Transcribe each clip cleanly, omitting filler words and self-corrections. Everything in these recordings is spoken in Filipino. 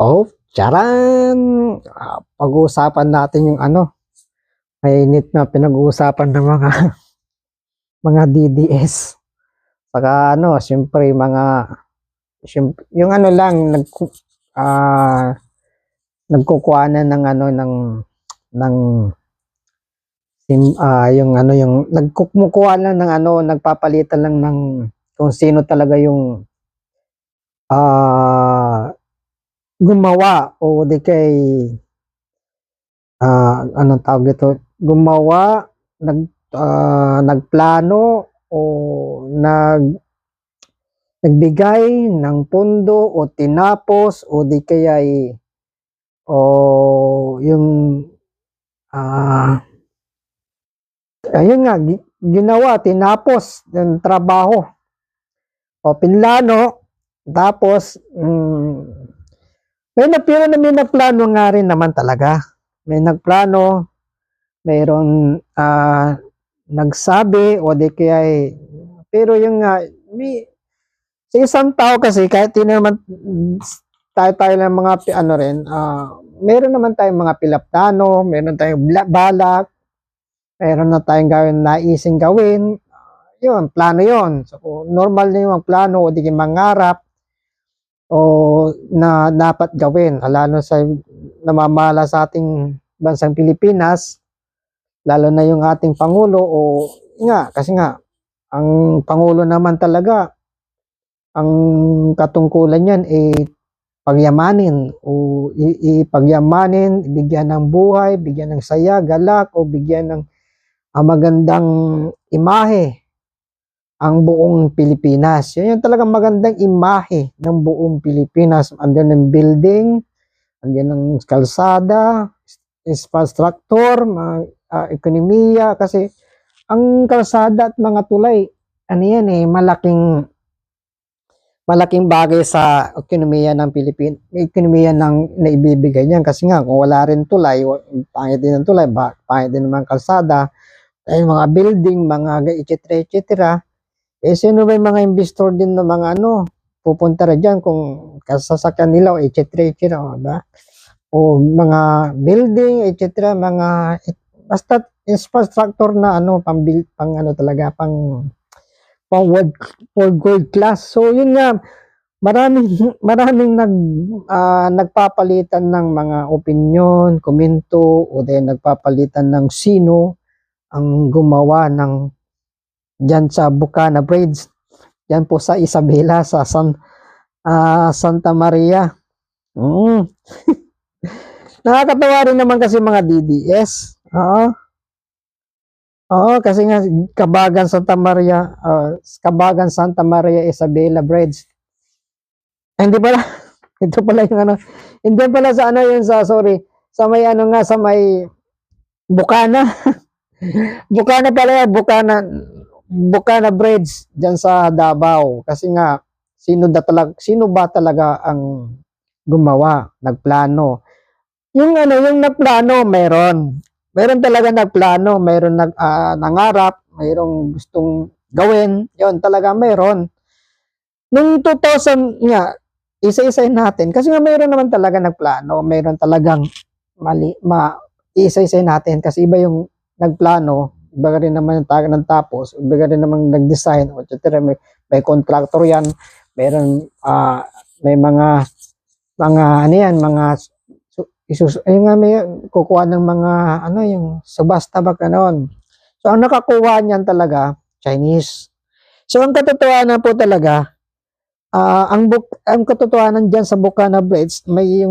Oh, charan! Pag-uusapan natin yung mainit na pinag-uusapan ng mga mga DDS. Saka siyempre yung lang ah nagkukuhanan ng ng yung nagkukumukuha lang ng nagpapalitan lang ng kung sino talaga yung gumawa o di kay anong tawag dito, gumawa, nagplano o nagbigay ng pondo o tinapos o di kaya o yung ayun nga ginawa, tinapos yung trabaho o pinlano tapos may nagplano nga rin naman talaga. May nagplano, mayroon nagsabi o di kaya pero yung sa isang tao kasi kahit hindi naman tayo ng mga meron naman tayong mga plano, meron tayong balak, meron na tayong naising gawin, yun, plano yun. So, normal na yung plano o di mangarap o na dapat gawin, lalo sa namamala sa ating bansang Pilipinas, lalo na yung ating Pangulo kasi nga ang Pangulo naman talaga ang katungkulan niyan pagyamanin o ipagyamanin, bigyan ng buhay, bigyan ng saya, galak o bigyan ng magandang imahe ang buong Pilipinas. Yun yung talagang magandang imahe ng buong Pilipinas. Andiyan ng building, andiyan ng kalsada, infrastructure, ekonomiya, kasi ang kalsada at mga tulay, malaking bagay sa ekonomiya ng Pilipinas, ekonomiya ng naibibigay niyan. Kasi nga, kung wala rin tulay, pangit din ang tulay, pangit din naman kalsada, mga building, mga etc. Sino ba yung mga investor din ng mga pupunta rin dyan kung kasasakyan nila o etc. Diba? O mga building, etc. Basta infrastructure na pang world class. So yun nga, maraming nagpapalitan ng mga opinion, komento, o then nagpapalitan ng sino ang gumawa ng dyan sa Bukana Bridge, dyan po sa Isabela, sa Santa Maria. Nakakatawa rin naman kasi mga DDS. Oo, kasi nga Kabagan Santa Maria Isabela Bridge. Hindi pala, ito pala yung hindi pala sa sa may sa may Bukana. Bukana pala, Bukana Bridge diyan sa Davao. Kasi nga sino ba talaga ang gumawa, nagplano? Yung nagplano, meron talaga nagplano, meron nangarap, mayroong gustong gawin, yon talaga meron. Nung 2000 nga, isa-isahin natin, kasi nga meron naman talaga nagplano, meron talagang isa-isahin natin, kasi iba yung nagplano, iba rin naman yung ng tapos, iba rin naman nag-design, etc. May contractor yan, meron, may mga may kukuha ng mga yung subasta ba ganon. So ang nakakuha niyan talaga Chinese. So ang katotohanan po talaga ang katotohanan diyan sa Bukana Bridge, may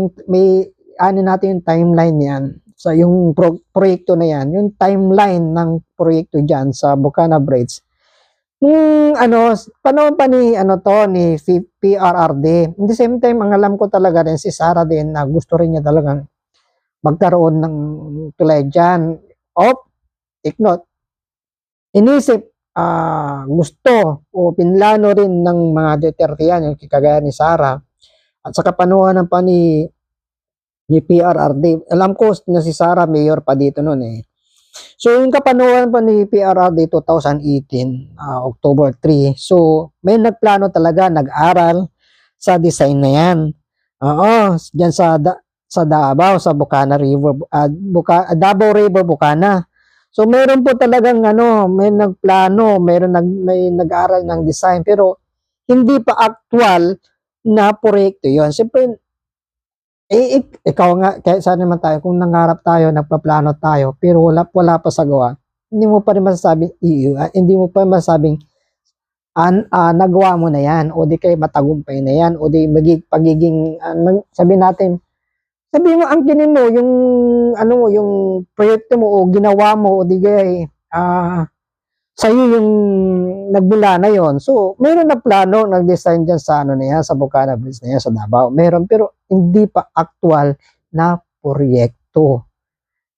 natin yung timeline niyan. So yung proyekto na yan, yung timeline ng proyekto diyan sa Bukana Bridge. Panahon pa ni PRRD. In the same time, ang alam ko talaga rin si Sara din na gusto rin niya talagang magkaroon ng tulay dyan. Take note. Inisip, gusto o pinlano rin ng mga Duterte yan, yung kagaya ni Sara. At sa kapanuhan pa ni PRRD. Alam ko na si Sara, mayor pa dito noon eh. So, yung kapanuhan pa ni PRRD 2018, October 3. So, may nagplano talaga, nag-aral sa design na yan. Oo, diyan sa Davao, sa Bukana River, Davao River, Bukana. So meron po talagang ano, may nagplano, may nag-aral ng design pero hindi pa actual na proyekto 'yon. Siyempre, ikaw nga, kaya saan naman tayo, kung nangarap tayo, nagpaplano tayo, pero wala pa sa gawa, hindi mo pa rin masasabing, hindi mo pa masabing, nagawa mo na yan, o di kay matagumpay na yan, o di pagiging, sabihin natin, sabihin mo, angkinin mo, yung, ano mo, yung proyekto mo, o ginawa mo, o di kay, sa'yo yung nagmula na yon. So, meron na plano, nag-design dyan sa ano na yan, sa Bukana Bridge na yan, sa Davao. Meron, pero hindi pa actual na proyekto.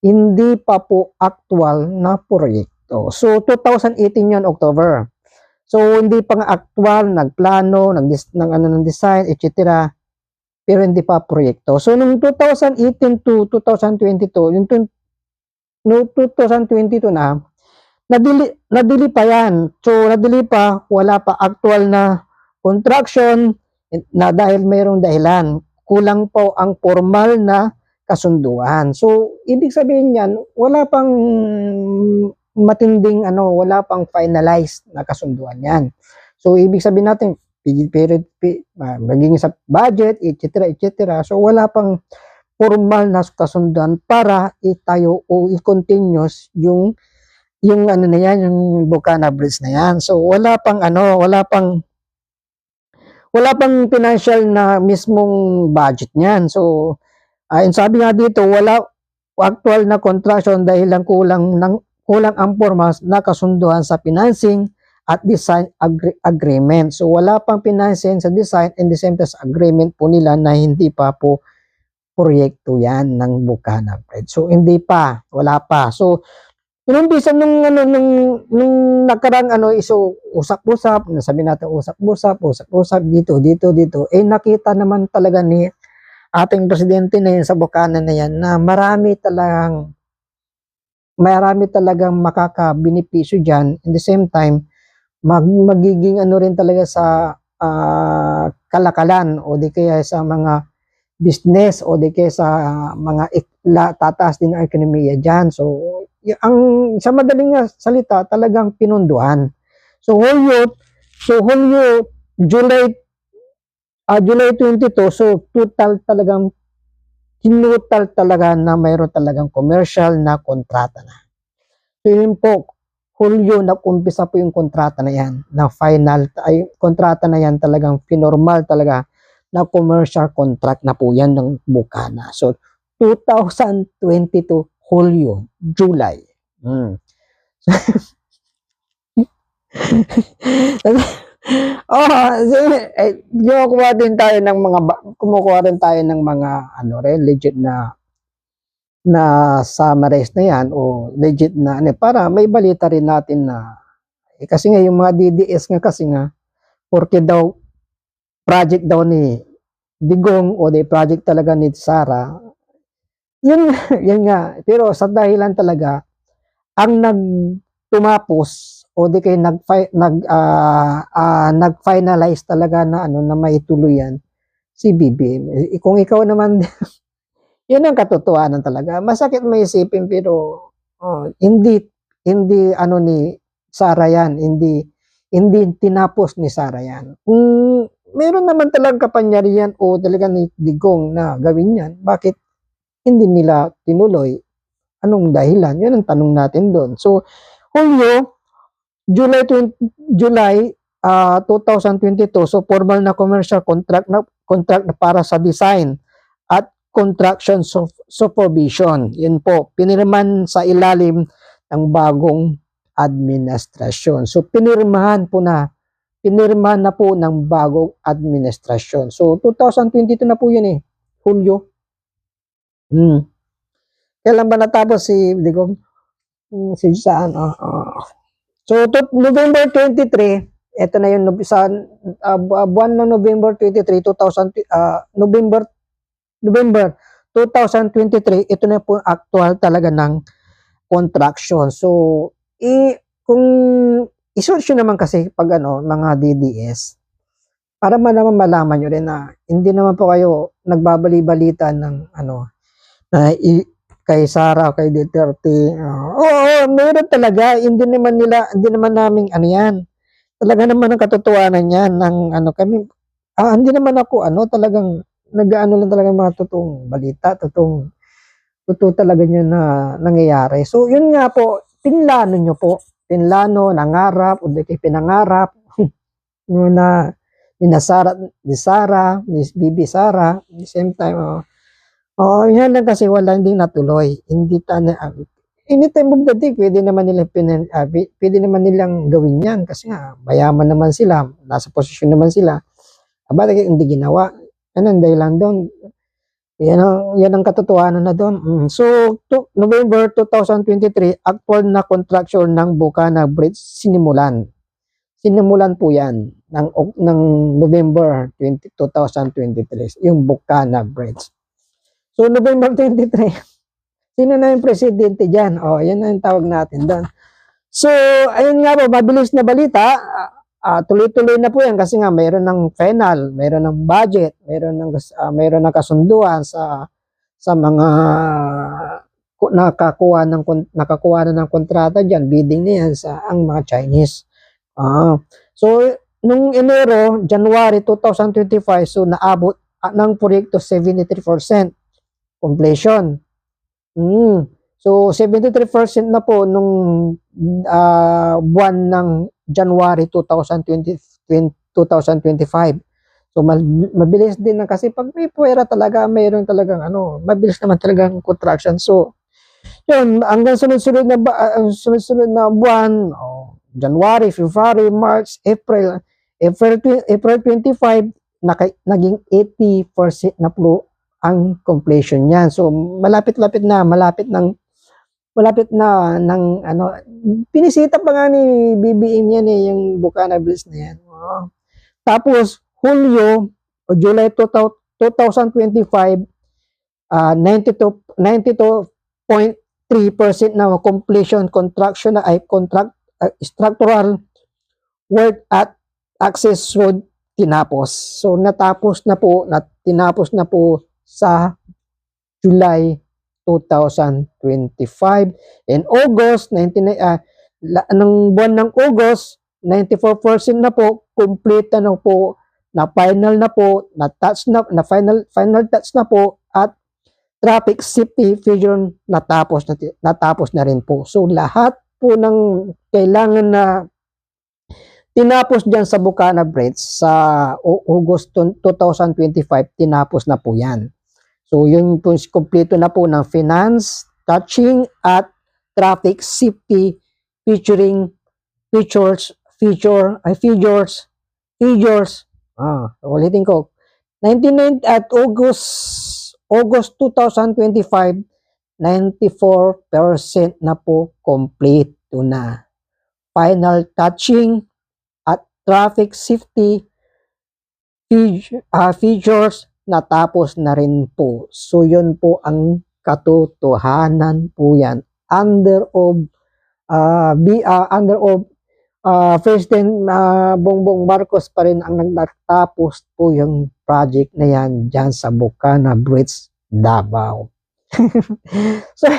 Hindi pa po actual na proyekto. So, 2018 yun, October. So, hindi pa nga actual, nagplano, ng design, etc. Pero hindi pa proyekto. So, nung 2018 to 2022, yung no 2022 na, nadili pa yan. So, nadili pa, wala pa actual na construction na dahil mayroong dahilan. Kulang po ang formal na kasunduan. So, ibig sabihin yan, wala pang matinding wala pang finalized na kasunduan yan. So, ibig sabihin natin, period, maging sa budget, etc., etc. So, wala pang formal na kasunduan para itayo o i-continuous yung ano na yan, yung Bukana Bridge na yan. So, wala pang financial na mismong budget niyan. So, sabi nga dito, wala actual na construction dahil lang kulang ang formas na kasunduan sa financing at design agreement. So, wala pang financing sa design and the same time sa agreement po nila na hindi pa po proyekto yan ng Bukana Bridge. So, hindi pa, wala pa. So, inumpisa nung nakarang iso usap-usap, sabi natin usap-usap dito, nakita naman talaga ni ating presidente na yun sa Bukana na yan na marami talagang makakabenepisyo dyan. In the same time, magiging rin talaga sa kalakalan o di kaya sa mga business o di kaya sa mga tataas din ang ekonomiya dyan. So, ang sa madaling salita, talagang pinunduan. So, Hulyo, July 22, so kinutal talaga na mayroon talagang commercial na kontrata na. So, yun po, Hulyo, nag-umpisa po yung kontrata na yan, na final, kontrata na yan talagang pinormal talaga, na commercial contract na po yan ng Bukana. So, 2022, Hulyo, July. Kumukuha din tayo ng mga legit na summarize na yan o legit na para may balita rin natin na kasi nga yung mga DDS nga kasi nga porque daw project daw ni Digong o the project talaga ni Sara yun nga pero sa dahilan talaga ang nagtumapos o di kay nag-finalize talaga na na maituloy yan si BBM. Kung ikaw naman yun ang katotohanan talaga. Masakit maisipin pero hindi ni Sara yan, hindi tinapos ni Sara yan. Kung meron naman talagang kapangyarihan o talaga ni Digong na gawin yan, bakit hindi nila tinuloy? Anong dahilan? Yun ang tanong natin doon. So, Hulyo, July 2022, so formal na commercial contract na para sa design at construction supervision. Yun po, pinirmahan sa ilalim ng bagong administrasyon. So, pinirmahan na po ng bagong administrasyon. So, 2022 na po yun Hulyo. Kailan ba natapos si Digong? Si saan? So, November 23, ito na yung buwan ng November 23, November 2023, ito na po actual talaga ng contraction. So, kung i-search naman kasi pag mga DDS, para naman malaman nyo rin na hindi naman po kayo nagbabali-balita ng na kay Sara o kay Duterte. Oo, meron talaga. Hindi naman namin yan. Talaga naman ang katotohanan yan ng kami. Hindi naman ako talagang nag-ano lang talaga mga totoong balita, totoo talaga yun na nangyayari. So, yun nga po, pinlano nyo po. Pinlano, nangarap, o di kayo pinangarap, yun na, ni Sara, ni Bibi Sara, at the same time, yan lang kasi wala, hindi natuloy. Anytime of the day, pwede naman nilang gawin yan kasi nga, mayaman naman sila, nasa posisyon naman sila. Bakit hindi ginawa? Anong dahilan doon? Yan ang katotohanan na doon. So, November 2023, actual na construction ng Bukana Bridge sinimulan. Sinimulan po yan ng November 2023, yung Bukana Bridge. So, November 23, sino na yung presidente dyan? Yan na yung tawag natin doon. So, ayun nga po, mabilis na balita. Tuloy-tuloy na po yan kasi nga mayroon ng final, mayroon ng budget, mayroon ng kasunduan sa mga nakakuha na ng kontrata diyan, bidding niyan sa ang mga Chinese. So nung January 2025, so naabot ng proyekto 73% completion. So 73% na po nung buwan ng January 2025. So mabilis din na kasi pag may puwera talaga, mayroon talagang mabilis naman talagang construction. So yun, hanggang sunod-sunod na buwan, January, February, March, April 25, naging 80% na po ang completion niyan. So malapit ng pinisita pa nga ni BBM yan yung Bukana Bridge na yan. Tapos Hulyo o July 2025, 92.3% na completion construction na structural work at access road tinapos. So tinapos na po sa July 2025. In August, ng buwan ng August, 94% na po, complete na po, na final na po, na final touch na po, at traffic safety vision natapos na rin po. So lahat po ng kailangan na tinapos diyan sa Bukana Bridge sa August 2025, tinapos na po yan. So, yun po, kompleto na po ng finance, touching, at traffic safety figures. Ulitin ko. At August 2025, 94% na po kompleto na. Final touching at traffic safety features natapos na rin po. So yun po ang katotohanan po yan. Under of President Bongbong Marcos pa rin ang nagtatapos po yung project na yan dyan sa Bukana Bridge, Davao. So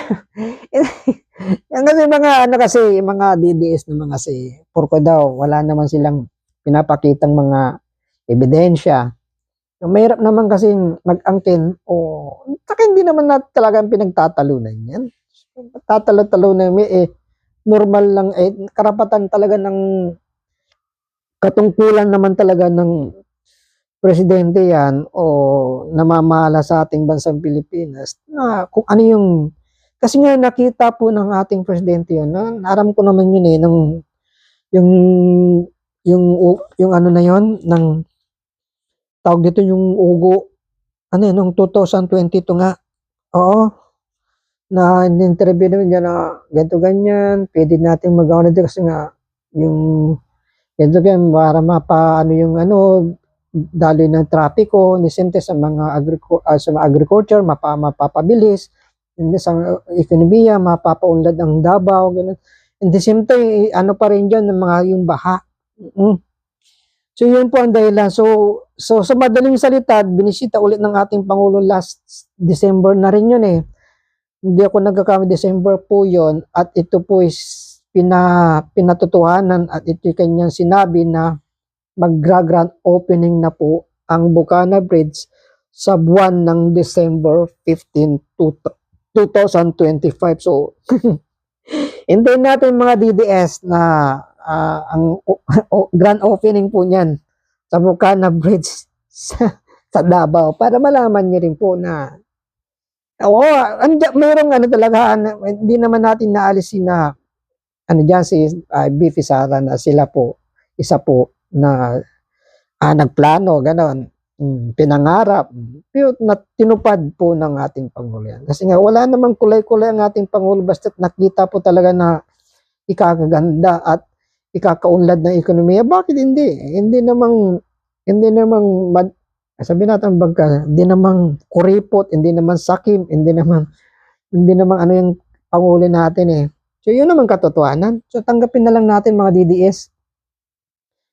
yan kasi mga DDS naman kasi purko daw wala naman silang pinapakitang mga ebidensya. Mahirap naman kasi mag-angkin saka hindi naman talagang pinagtatalunan yan. Tatalo-talunan normal lang, karapatan talaga ng katungkulan naman talaga ng presidente yan o namamahala sa ating bansang Pilipinas na kung ano yung, kasi nga nakita po ng ating presidente yun, naram ko naman yun yung ano na yun, ng tawag dito yung ugo, nung 2022 nga, na in-interview naman niya na ganito ganyan, pwede natin magawa na dito kasi nga, yung ganito ganyan, para yung daloy ng trapiko, nisente sa mga agriculture, mapapabilis, hindi sa ekonomiya, mapapaunlad ang Davao, ganun. In the same time, pa rin dyan, yung baha. So yun po ang dahilan. So sa madaling salita, binisita ulit ng ating Pangulo last December na rin yun eh. Hindi ako nagkakamali, December po yun. At ito po is pinatotohanan at ito kanyang sinabi na mag-grand opening na po ang Bukana Bridge sa buwan ng December 15, 2025. So, hintayin natin mga DDS na ang grand opening po niyan sa Bukana Bridge sa Davao para malaman niyo rin po na mayroong ano talaga, hindi naman natin naalisin na ano dyan si Biffy Sara na sila po, isa po na nagplano, ganon, pinangarap, pero tinupad po ng ating Pangulo yan. Kasi nga, wala namang kulay-kulay ang ating Pangulo, basta't nakita po talaga na ikakaganda at ikakaunlad ng ekonomiya. Bakit hindi? Hindi namang sabi natin hindi namang kuripot, hindi naman sakim, hindi namang ano yung Pangulo natin eh. So, yun naman katotohanan. So, tanggapin na lang natin mga DDS.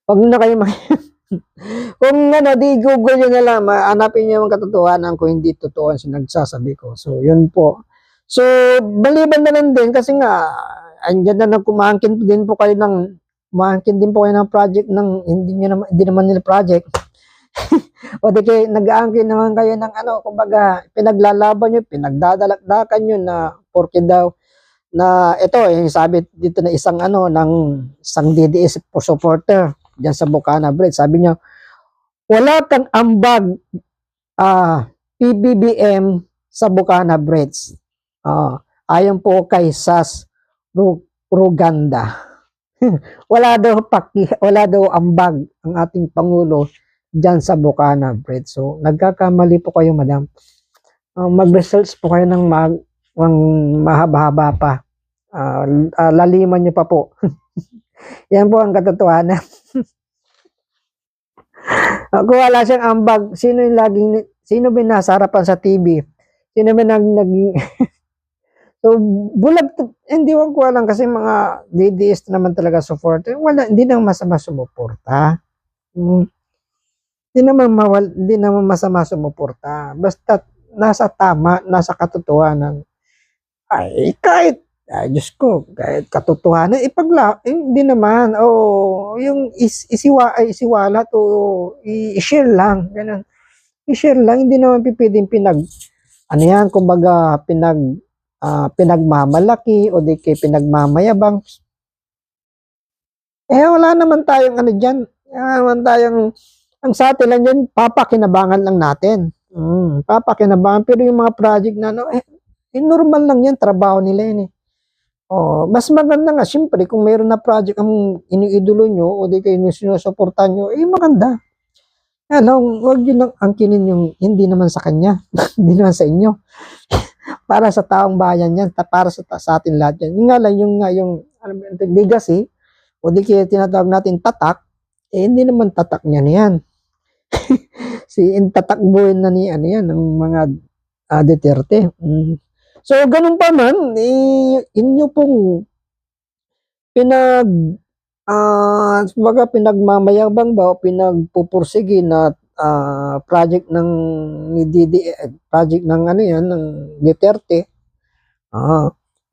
Huwag na kayo kung di-google nyo na lang, hanapin nyo yung katotohanan kung hindi totoo ang sinagsasabi ko. So, yun po. So, baliban na lang din kasi nga, andyan na kumangkin din po kayo ng project ng hindi naman nila project. O di kayo, nag-aangkin naman kayo ng kumbaga, pinaglalaban nyo, pinagdadalakdakan nyo na porke daw na ito sabi dito na isang DDS supporter diyan sa Bukana Bridge, sabi niya wala kang ambag PBBM sa Bukana Bridge. Ayon po kay Sas Ruganda. wala daw ambag ang ating Pangulo diyan sa Bukana Bridge. So nagkakamali po kayo, madam. Mag-research po kayo ng mahaba-haba pa. Laliman nyo pa po. Yan po ang katotohanan. Kung wala siyang ambag, sino binasa harapan sa TV? Sino ba naging so bulag, hindi ko alam kasi mga DDS naman talaga support. Hindi naman masama sumuporta. Hindi naman masama sumuporta. Basta nasa tama, nasa katotohanan. Ay, Diyos ko, kahit katotohanan, hindi naman, yung isiwala to, i-share lang, ganun. I-share lang, hindi naman pipiding kumbaga, pinagmamalaki, o di kay pinagmamayabang. Wala naman tayong dyan, wala naman tayong, ang sa atin lang dyan, papakinabangan lang natin. Papakinabangan, pero yung mga project na, normal lang yan, trabaho nila yun eh. Mas maganda nga, siyempre, kung mayroon na project ang iniidolo nyo, o di kayo sinusuportahan nyo, maganda. Huwag yun lang angkinin yung hindi naman sa kanya, hindi naman sa inyo. Para sa taong bayan yan, para sa atin lahat yan. Yung nga lang, yung legacy, o di kaya tinatawag natin tatak, hindi naman tatak niya niyan. Tatakbuhin na ni yan, ng mga Duterte. So, ganun pa man, inyo pong pinagmamayabang ba o pinagpupursige na project ng ng Duterte,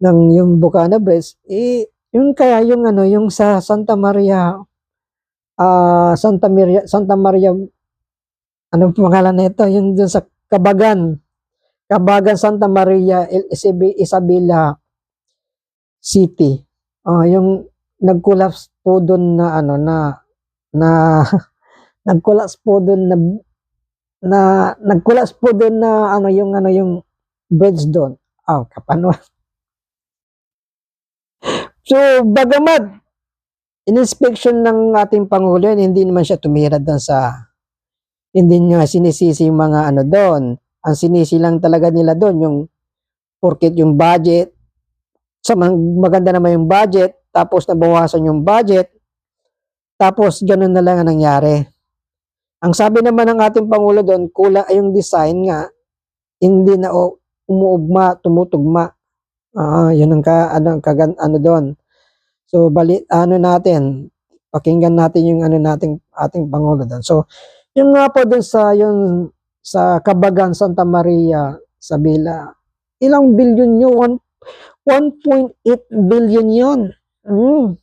ng yung Bukana Bridge, yung kaya yung sa Santa Maria, anong pangalan nito? Yung dun sa Cabagan Santa Maria Isabela City. Yung nag-collapse po doon na nag-collapse po doon na yung bridge doon. Kapano. So, bagamat in-inspection ng ating Pangulo, hindi naman siya tumira doon hindi niya sinisisi yung mga doon. Ang sinisi lang talaga nila doon, yung porket yung budget, maganda naman yung budget, tapos nabawasan yung budget, tapos ganun na lang ang nangyari. Ang sabi naman ng ating Pangulo doon, kulang yung design nga, hindi na tumutugma. Yun ang doon. So, natin, pakinggan natin yung ano nating ating Pangulo doon. So, yung nga po doon sa Kabagan, Santa Maria, Sabila, ilang bilyon yun? 1.8 billion yun. 1.8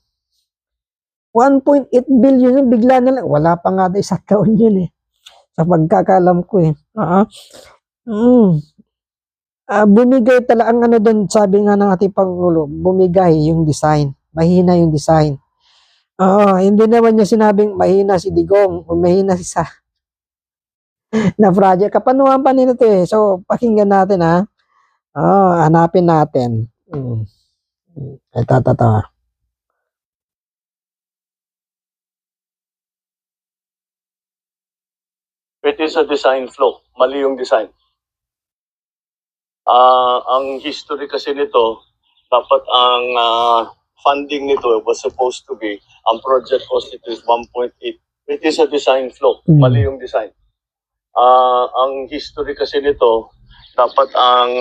billion yun, bigla na lang. Wala pa nga isang taon yun eh. Sa pagkakalam ko eh. Bumigay talaga ang ano doon, sabi nga ng ating Pangulo, bumigay yung design. Mahina yung design. Hindi naman niya sinabing mahina si Digong o mahina si Sa na project. Kapanuhan pa nito eh. So, pakinggan natin ha. Hanapin natin. Ito. It is a design flaw. Mali yung design. Ang history kasi nito, dapat ang funding nito was supposed to be, ang project constitutes 1.8. It is a design flaw. Mali yung design. Ang history kasi nito, dapat ang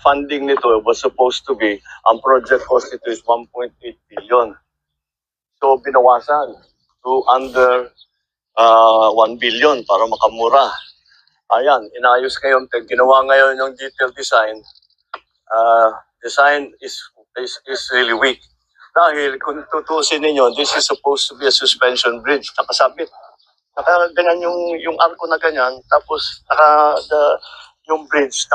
funding nito was supposed to be, ang project constitutes 1.8 billion. So binawasan to under 1 billion para makamura. Ayan, inayos ngayon, ginawa ngayon yung detailed design. Design is really weak. Dahil kung tutusin ninyo, this is supposed to be a suspension bridge, nakasabit. Ganyan yung arko na ganyan, tapos yung bridge,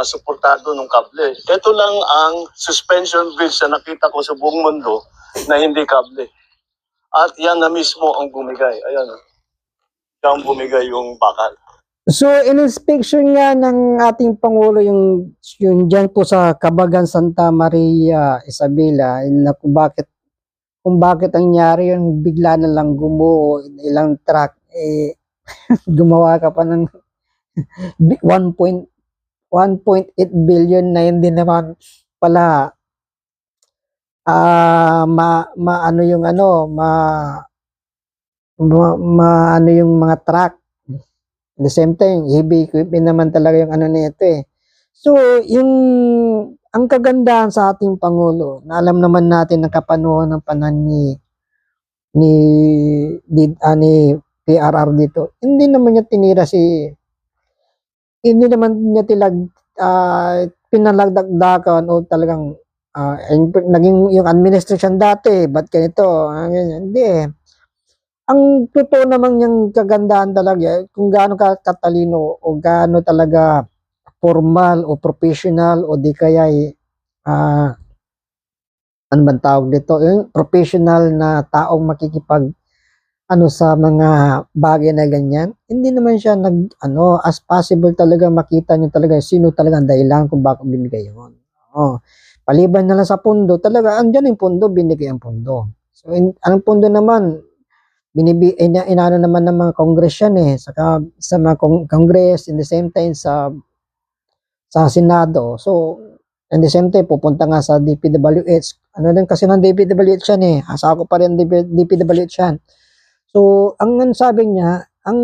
suportado ng kable. Ito lang ang suspension bridge na nakita ko sa buong mundo na hindi kable. At yan na mismo ang bumigay. Ayan. Yan bumigay yung bakal. So, in-inspection nga ng ating Pangulo yung dyan po sa Kabagan, Santa Maria, Isabela, na kung bakit ang nangyari yun, bigla na lang gumuho, ilang truck, gumawa ka pa ng 1.8 billion na hindi naman pala ano yung mga truck. At the same time, heavy equipment naman talaga yung ano nito eh. So, ang kagandahan sa ating Pangulo, na alam naman natin na kapanuhan ng panahon ni PRR dito, hindi naman pinalagdagdakan o talagang naging yung administration dati, ba't ganito? Hindi eh. Ang totoo naman yung kagandahan talaga, kung gaano ka katalino o gaano talaga formal o professional o di kaya ano man tawag dito, yung professional na taong makikipag sa mga bagay na ganyan, hindi naman siya as possible talaga makita niyo talaga sino talaga ang dahilan kung bakit binigay yun. Paliban na lang sa pundo, talaga andyan yung pundo, binigay ang pundo. So, ang pundo naman, inano naman ng mga congress yan eh, sa mga congress, in the same time sa Senado. So, in the same time, pupunta nga sa DPWH. Ano din kasi ng DPWH yan eh, asa ko pa rin DPWH yan. So, ang sabi niya, ang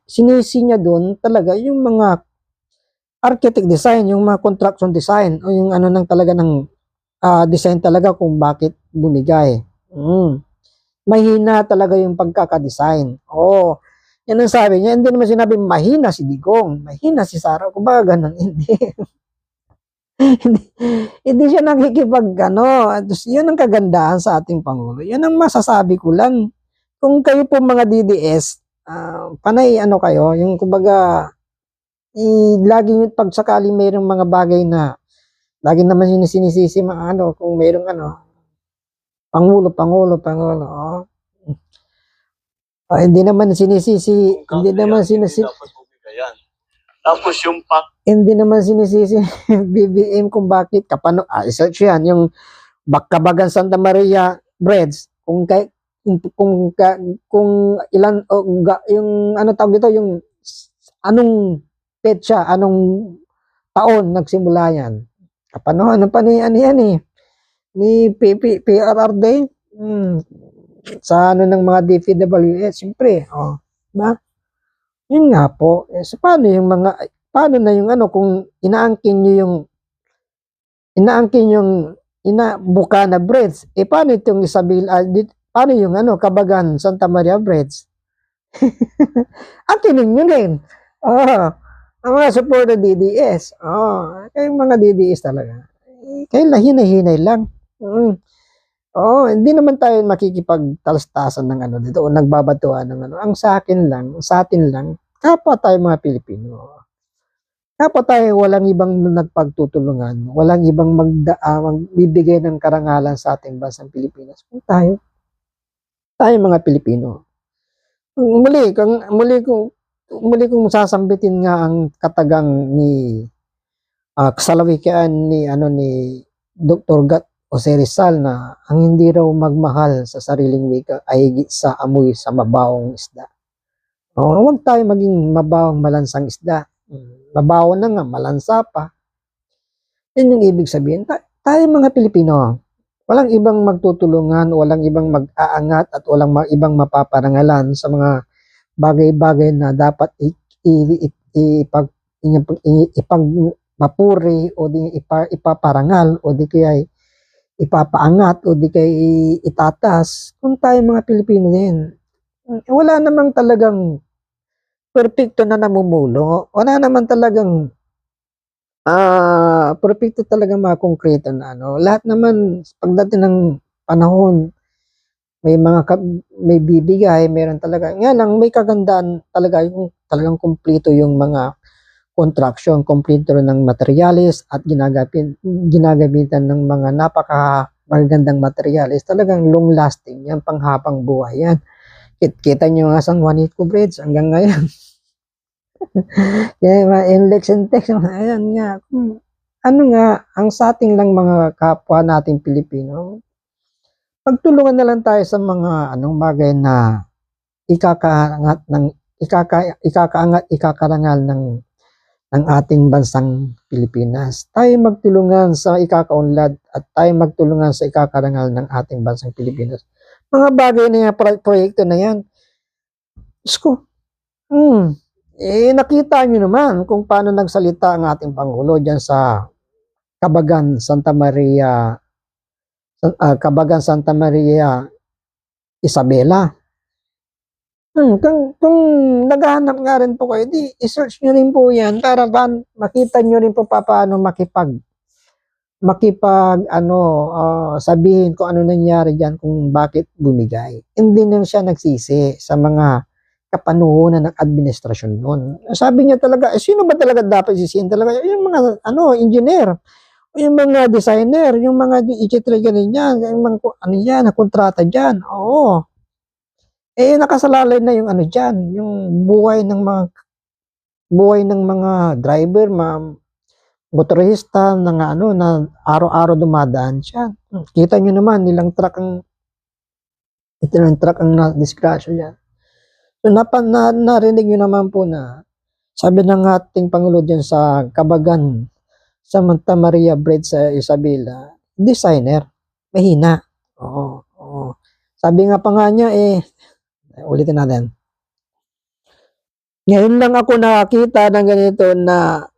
sinisi niya doon talaga yung mga architect design, yung mga construction design, o yung ano nang talaga ng design talaga kung bakit bumigay. Mahina talaga yung pagkakadesign. Yan ang sabi niya. Hindi naman sinabi mahina si Digong, mahina si Sara. Kung ba ganun, hindi. hindi siya nakikipag yun ang kagandahan sa ating Pangulo. Yan ang masasabi ko lang. Kung kayo po mga DDS, panay kayo, yung kumbaga, lagi nyo pag sakali mayroong mga bagay na lagi naman sinisisi mga kung mayroong Pangulo. Hindi naman sinisisi, Tapos yung hindi naman sinisisi BBM kung bakit search yan, yung Kabagan Santa Maria Breads, kung ilan yung tawag dito, yung anong petsa, anong taon nagsimula yan. Ano pa yan eh, ni PRR Day, sa ng mga DPWH, siyempre, ba? Yun nga po, so paano na yung kung inaangkin yung Bukana Bridge. Paano itong paano yung Kabagan Santa Maria Bridge? Akin yun din. Oh, ang mga supporter DDS. Oh, kayong mga DDS talaga. Kayo hinay-hinay lang. Hindi naman tayo makikipagtalastasan ng dito o nagbabatuhan ng Ang sa atin lang, kapwa tayo mga Pilipino. Kapwa tayo walang ibang nagpagtutulungan, walang ibang magbibigay ng karangalan sa ating bansang Pilipinas. Kung tayo mga Pilipino. Muli kong sasambitin nga ang katagang ni kasalawikian ni Dr. Gat Jose Rizal na ang hindi raw magmahal sa sariling wika ay higit sa amoy sa mabawong isda. Huwag tayo maging mabawong malansang isda. Mabawo na nga, malansa pa. Yan yung ibig sabihin. Tayo mga Pilipino, walang ibang magtutulungan, walang ibang mag-aangat at walang ibang mapaparangalan sa mga bagay-bagay na dapat ipagmapuri o di ipaparangal o di kaya ipapaangat o di kaya itatas kung tayo mga Pilipino din. Wala namang talagang perfecto na namumulo. Wala naman talagang perfecto talaga mga konkreto na Lahat naman pagdating ng panahon may bibigay, meron talaga. Nga lang may kagandaan talaga yung talagang kumpleto yung mga contraction, kumpleto ng materials at ginagamitan ng mga magagandang materials. Talagang long lasting yan, panghabang buhay yan. Kita nyo nga sa Juanico Bridge hanggang ngayon. Kaya mga index and text, ayan nga. Ang sa ating lang mga kapwa nating Pilipino, pagtulungan na lang tayo sa mga bagay na ikakarangal ng ating bansang Pilipinas. Tayo magtulungan sa ikakaunlad at tayo magtulungan sa ikakarangal ng ating bansang Pilipinas. Mga bagay na yan, proyekto na yan. Diyos ko, nakita nyo naman kung paano nagsalita ang ating Pangulo dyan sa Kabagan Santa Maria Isabela. Kung naghahanap nga rin po kayo, di i-search nyo rin po yan para makita nyo rin po paano sabihin kung ano nangyari dyan, kung bakit bumigay. Hindi na siya nagsisi sa mga kapanuhunan ng administrasyon noon. Sabi niya talaga, sino ba talaga dapat sisihin talaga? Yung mga engineer, yung mga designer, yung mga i-trigger niyan, yung mga nakontrata diyan. Oo. Nakasalalay na yung diyan, yung buhay ng mga driver, motorista na araw-araw dumadaan siya. Kita nyo naman ilang truck ang na-discrash diyan. So narinig nyo naman po na sabi ng ating Pangulo diyan sa Kabagan sa Santa Maria Bridge sa Isabela, designer, mahina. Oo. Sabi nga pa nga niya ulitin natin. Ngayon lang ako nakakita ng ganito na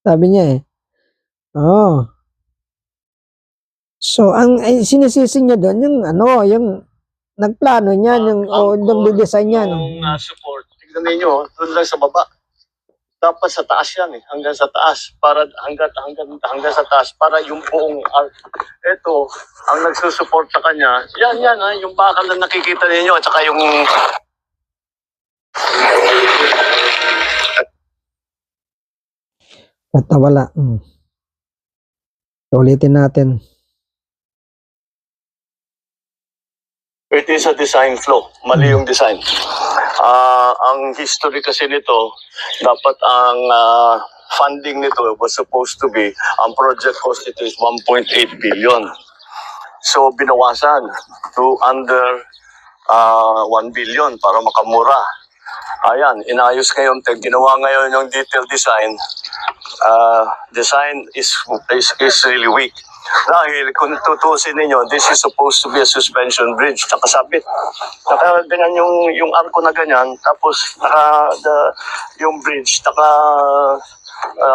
sabi niya So, ang sinisisi niya doon, yung nagplano niya, yung design niya. Yung support, tignan ninyo, doon lang sa baba. Dapat sa taas yan hanggang sa taas, para hanggang sa taas, para yung buong ito, ang nagsusupport sa kanya, yan, yung bakal na nakikita ninyo, at saka yung at nawala. Ulitin natin. It is a design flaw. Mali yung design. Ang history kasi nito, dapat ang funding nito was supposed to be, ang project cost nito is 1.8 billion. So, binawasan to under 1 billion para makamura. Ayan, inayos ngayon, ginawa ngayon yung detailed design. Design is really weak. Dahil kung tutusin ninyo, this is supposed to be a suspension bridge, nakasabit. Ganyan yung arko na ganyan, tapos yung bridge,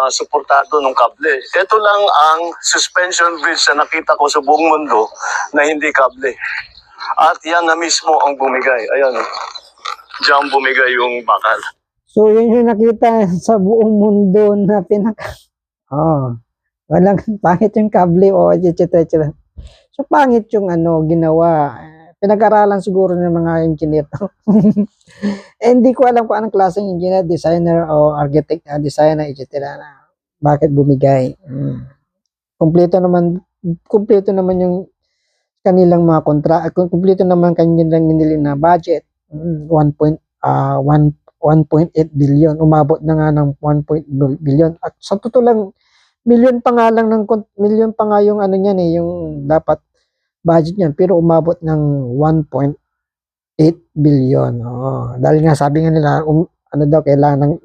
suportado ng kable. Ito lang ang suspension bridge na nakita ko sa buong mundo na hindi kable. At yan na mismo ang bumigay. Ayan, diyan bumigay yung bakal. So, yun yung nakita sa buong mundo na walang pangit yung kable o etc. So, pangit yung ginawa. Pinag-aralan siguro ng mga engineer to. Hindi ko alam kung anong klaseng engineer, designer o architect, designer, etc. na bakit bumigay. Kumpleto naman yung kanilang mga kumpleto naman kanilang minili na budget. 1.8 billion. Umabot na nga ng 1 billion. At sa totoo lang, million pa nga yung niyan yung dapat budget niyan, pero umabot ng 1.8 billion. Dahil nga sabi nga nila, kailangan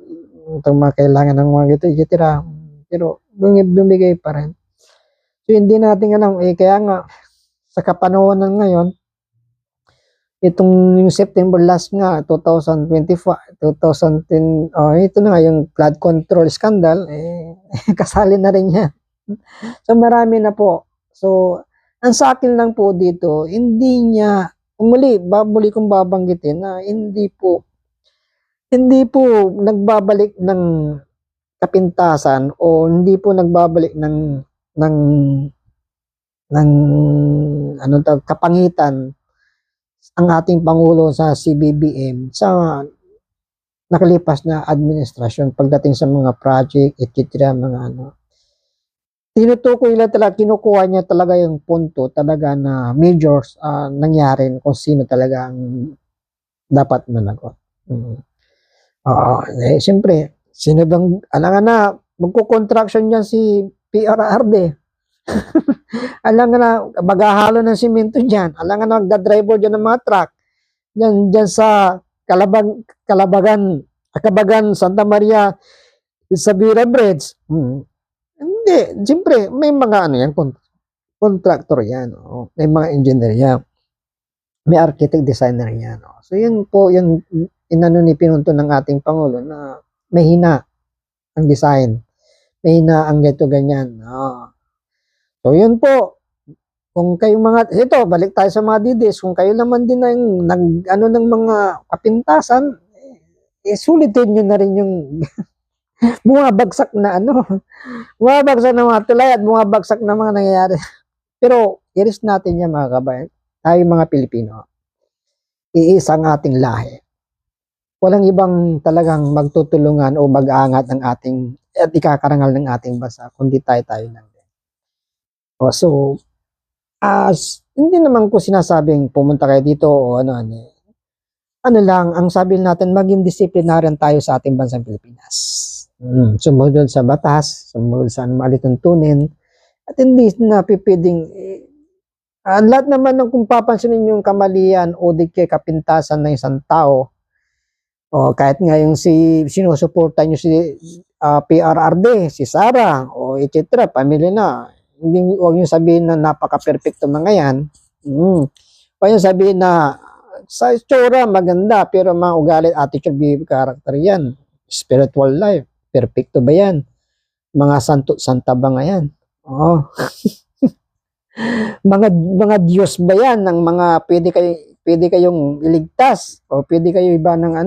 ng mga etc. Pero bumigay pa rin. So hindi natin alam, kaya nga sa kapanahon ng ngayon, itong yung September last nga 2025, 2010, ito na nga yung flood control scandal, kasali na rin yan. So marami na po. So ang sa akin lang po dito, hindi niya, muli kong babanggitin na hindi po nagbabalik ng kapintasan o hindi po nagbabalik ng kapangitan ang ating Pangulo sa CBBM sa nakalipas na administrasyon pagdating sa mga project, etc. Tinutukoy lang talaga, kinukuha niya talaga yung punto talaga na majors nangyari kung sino talaga ang dapat managot. Siyempre, sino bang, alangan na, magko-contraction yan si PRRD. Alangan na, maghahalo ng simento dyan. Alangan na, magdadriver dyan ng mga truck. Dyan sa Kabagan, Santa Maria, Sabira Bridge. Hindi, siyempre, may mga contractor yan. May mga engineer yan. May architect designer yan. So, yun po, yun, pinunto ng ating Pangulo na mahina ang design. Mahina ang ganyan. So, yun po. Kung kayo ito, balik tayo sa mga didis. Kung kayo naman din ng mga kapintasan, sulitin nyo na rin yung bumabagsak na bumabagsak na mga tulay at bumabagsak na mga nangyayari. Pero, iris natin yan mga kabayan. Tayo mga Pilipino. Iisang ating lahi. Walang ibang talagang magtutulungan o mag-aangat ng ating at ikakarangal ng ating bansa kundi tayo lang din. So, hindi naman ko sinasabing pumunta kayo dito o ano lang, ang sabi natin, maging disiplinaryan tayo sa ating bansang Pilipinas. Sumunod sa batas, sumunod sa malituntunin, at hindi na pipiding, lahat naman ng kung papansinin yung kamalian o di kay kapintasan ng isang tao, o kahit nga yung sinusuporta nyo si PRRD, si Sara, o etc., pamilya na, huwag nyo sabihin na napaka-perfecto mga yan. Huwag nyo sabihin na sa itsura maganda, pero mga ugali, attitude, behavior, character yan. Spiritual life, perfecto ba yan? Mga santa ba nga yan? mga Diyos ba yan? Ng mga pwede kayong iligtas o pwede kayo iba ng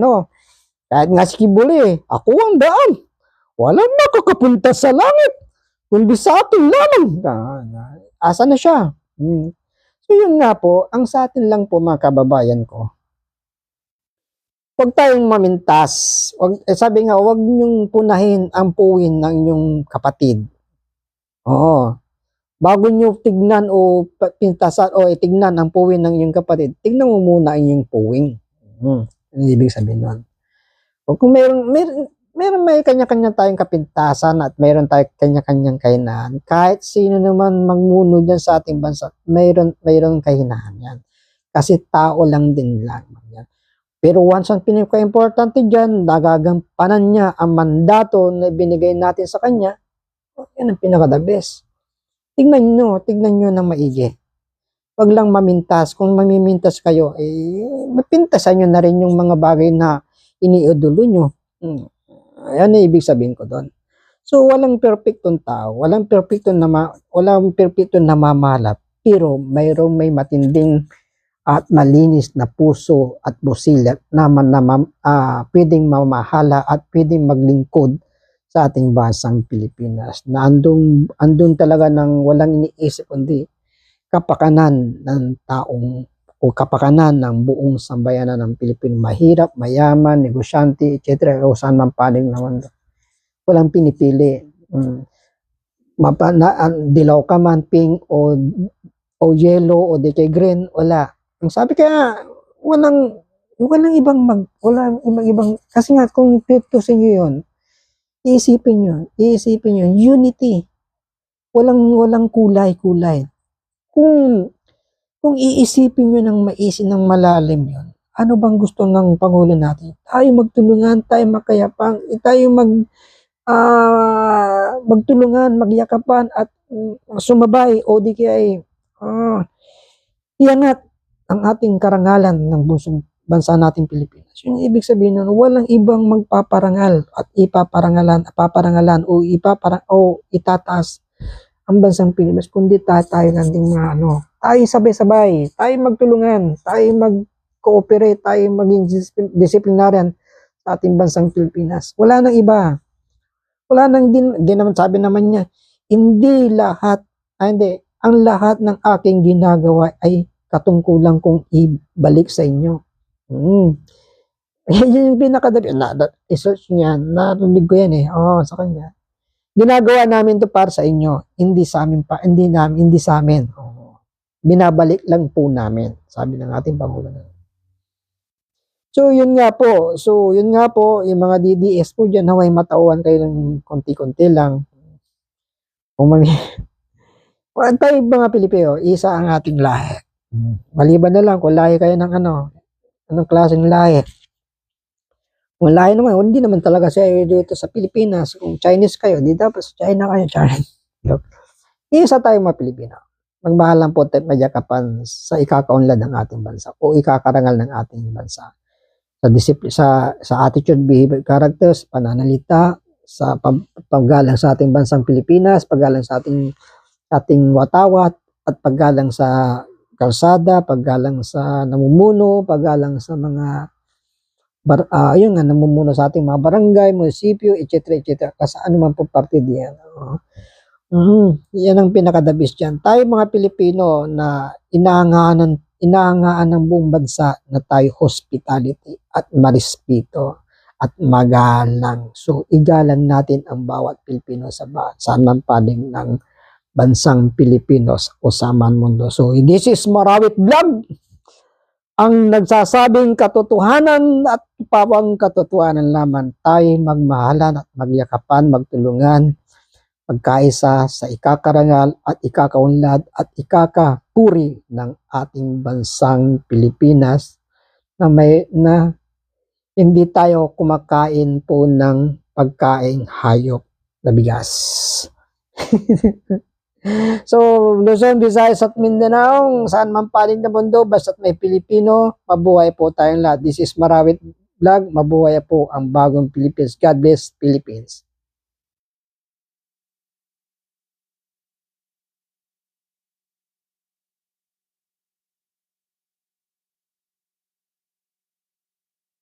kahit nga si Kibuli, ako ang daan. Walang makakapunta sa langit kundi sa atin lamang. Asa na siya? So yun nga po, ang sa atin lang po mga kababayan ko, huwag tayong mamintas. Sabi nga, huwag niyong punahin ang puwin ng inyong kapatid. Bago niyo tignan o pintasan o tignan ang puwin ng inyong kapatid, tignan mo muna ang inyong puwing. Ano ibig sabihin nun? Kung may kanya-kanya tayong kapintasan at mayroon tayong kanya-kanyang kahinaan, kahit sino naman magmuno dyan sa ating bansa, mayroon kahinaan yan. Kasi tao lang din lang yan. Pero once ang pinaka-importante dyan, nagagampanan niya ang mandato na binigay natin sa kanya, yan ang pinaka-the best. Tignan nyo ng maigi. Huwag lang mamintas. Kung mamimintas kayo, mapintasan nyo na rin yung mga bagay na iniidolo nyo. Yan ang ibig sabihin ko doon. So walang perfectong tao, walang perfectong namamalap, pero may matinding at malinis na puso at busilak na pwedeng mamahala at pwedeng maglingkod sa ating bansang Pilipinas. Na andun talaga ng walang iniisip kundi kapakanan ng taong o kapakanan ng buong sambayanan ng Pilipino. Mahirap, mayaman, negosyante, etc. O saan man panig naman. Walang pinipili. Dilaw ka man, pink o yellow o di kay green, wala. Ang sabi kaya, walang ibang, kasi nga kung tutusin nyo yun, iisipin nyo, unity. Walang kulay. Kung iisipin nyo ng ng malalim yun, ano bang gusto ng Pangulo natin? Tayo magtulungan, tayo makayapang, tayo magtulungan, magyakapan at sumabay o di kaya iangat ang ating karangalan ng bansa nating Pilipinas. Yung ibig sabihin nun, walang ibang magpaparangal at paparangalan o itataas ang bansang Pilipinas, kundi tayo lang din tayo sabay-sabay, tayo magtulungan, tayo mag-cooperate, tayo maging disciplinarian sa ating bansang Pilipinas. Wala nang iba. Wala nang din naman sabi naman niya, ang lahat ng aking ginagawa ay katungkulan kong ibalik sa inyo. Yan yung pinakadabi. I-search niya, narinig ko yan sa kanya. Ginagawa namin to para sa inyo, hindi sa amin. Binabalik lang po namin, sabi ng ating Pangulo. So yun nga po, yung mga DDS po dyan, naway matauhan kayo ng konti-konti lang. Tayo mga Pilipino, isa ang ating lahi. Maliban na lang kung lahi kayo ng anong klaseng lahi. Kung lahi naman, hindi naman talaga siya dito sa Pilipinas. Kung Chinese kayo, di dapat sa China kayo. Isa tayo mga Pilipino. Magmahal lang po tayo magyakapan sa ikakaunlad ng ating bansa o ikakarangal ng ating bansa. Sa attitude, behavior, characters, pananalita, sa paggalang sa ating bansang Pilipinas, paggalang sa ating watawat, at paggalang sa kalsada, paggalang sa namumuno, paggalang sa mga namumuno sa ating mga barangay, munisipyo, etc. Kasi ano man po parte diyan. Yan ang pinakadabis dyan. Tayo mga Pilipino na inahangaan ng buong bansa na tayo hospitality at marespeto at magalang. So, igalang natin ang bawat Pilipino sa saan man panig ng bansang Pilipinos o sa man mundo. So, this is Marawit Vlog, ang nagsasabing katotohanan at pawang katotohanan lamang. Tayo magmahalan at magyakapan, magtulungan, pagkaisa sa ikakarangal at ikakaunlad at ikakapuri ng ating bansang Pilipinas na hindi tayo kumakain po ng pagkaing hayop na bigas. So, Luzon, Visayas at Mindanao, saan man panig na mundo, basta't may Pilipino, mabuhay po tayong lahat. This is Marawit Vlog, mabuhay po ang bagong Philippines. God bless Philippines.